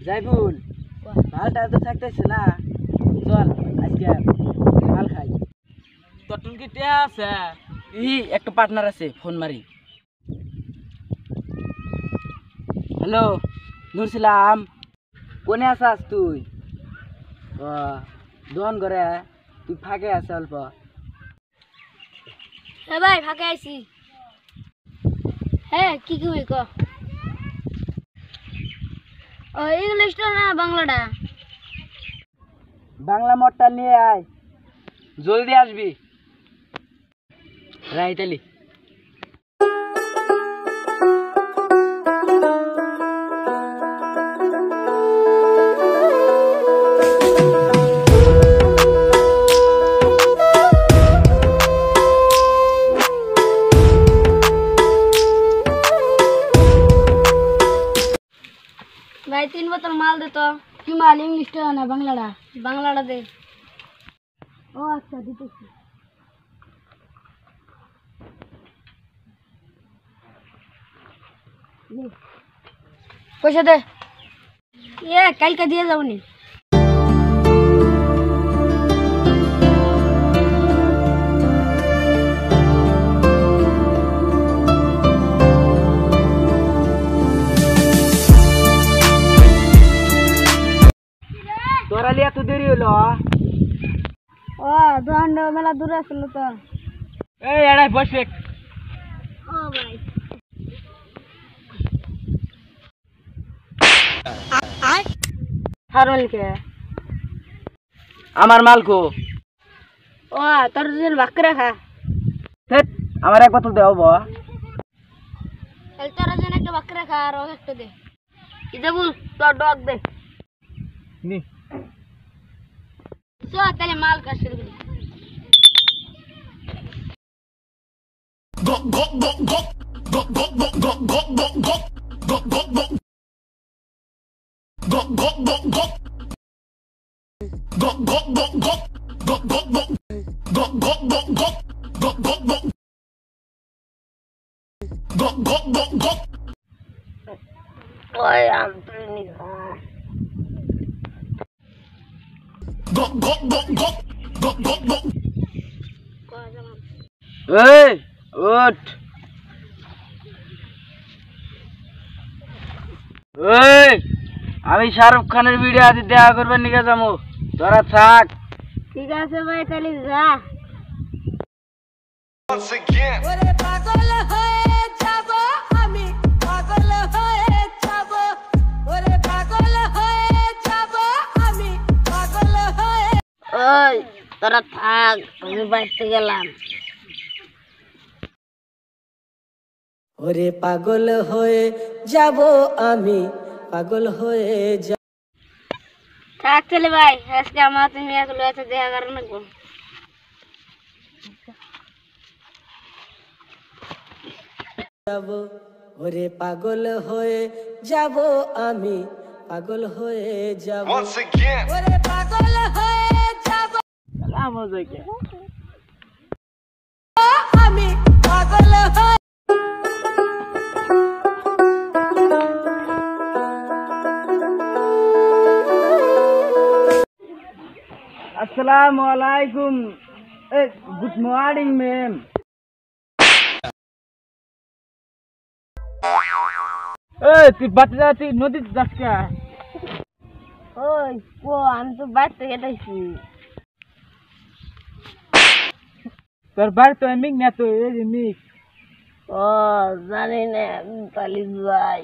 যাইবুল মালটা তো থাকতেছে না, চল আজকে মাল খাই। তোর কি টিয়া আছে? একটা পার্টনার আছে, ফোন মারি। হ্যালো নুরছিলাম, কোনে আসাস তুই? দোকান করে তুই ফাঁকে আছে অল্প? হ্যাঁ ভাই ফাঁকে আইছি। হ্যাঁ কি কবি ক? ও ইংলিশটা না বাংলাটা? বাংলা মটটা নিয়ে আয়, জলদি আসবি। রাইট আলি। ভাই 3 বোতল মাল দে তো। কি মাল, ইংলিশটা না বাংলাটা? বাংলাটা দে। ও আচ্ছা দিতেছি। পয়সা দে। কালকে দিয়ে যাবো নি। তোরা লিয়া তো দেরি হলো। ও দোকান মেলা দূরে ছিল তো। এই এড়াই বসবে। ও ভাই হারলকে আমার মালকো। ও তোর দুজন ভাগ করে খা। আমার এক বোতল দেও বা। তোর দুজন একটা ভাগ করে খা আর ও একটা দে। ইজাবুল তোর ডগ দে। নি তাহলে মাল কাজ শুরু করি। ওই আম তুই নি এই ওঠ, এই আমি শাহরুখ খানের ভিডিও আদি দেখা করবার নিকে যাবো, তোরা থাক। ঠিক আছে ভাই তাহলে যা। ওরে পাগল হয়ে যাব আমি, পাগল হয়ে যাব। ওরে পাগল হয়ে যাব আমি, পাগল হয়ে। ওই তোরা থাক, আমি বাইতে গেলাম। ওরে পাগল হয়ে যাব আমি, পাগল হয়ে যাব। থাক চলে ভাই, আজকে আমার তুমি এগুলো আছে দেখা করার নাকবো। ওরে পাগল হয়ে যাব আমি, পাগল হয়ে যাব। ওরে পাগল হয়ে যাব আমি, পাগল হয়ে। আসসালামু আলাইকুম। Good morning ma'am. তুই বাচ্চা যাচ্ছি নদীতে যাচ্ছ? ওই ও আমি তো বাইতে গেছি। তোর বাড়ি তো মিক না, তো এই যে মিক। ও জানি না তালি ভাই।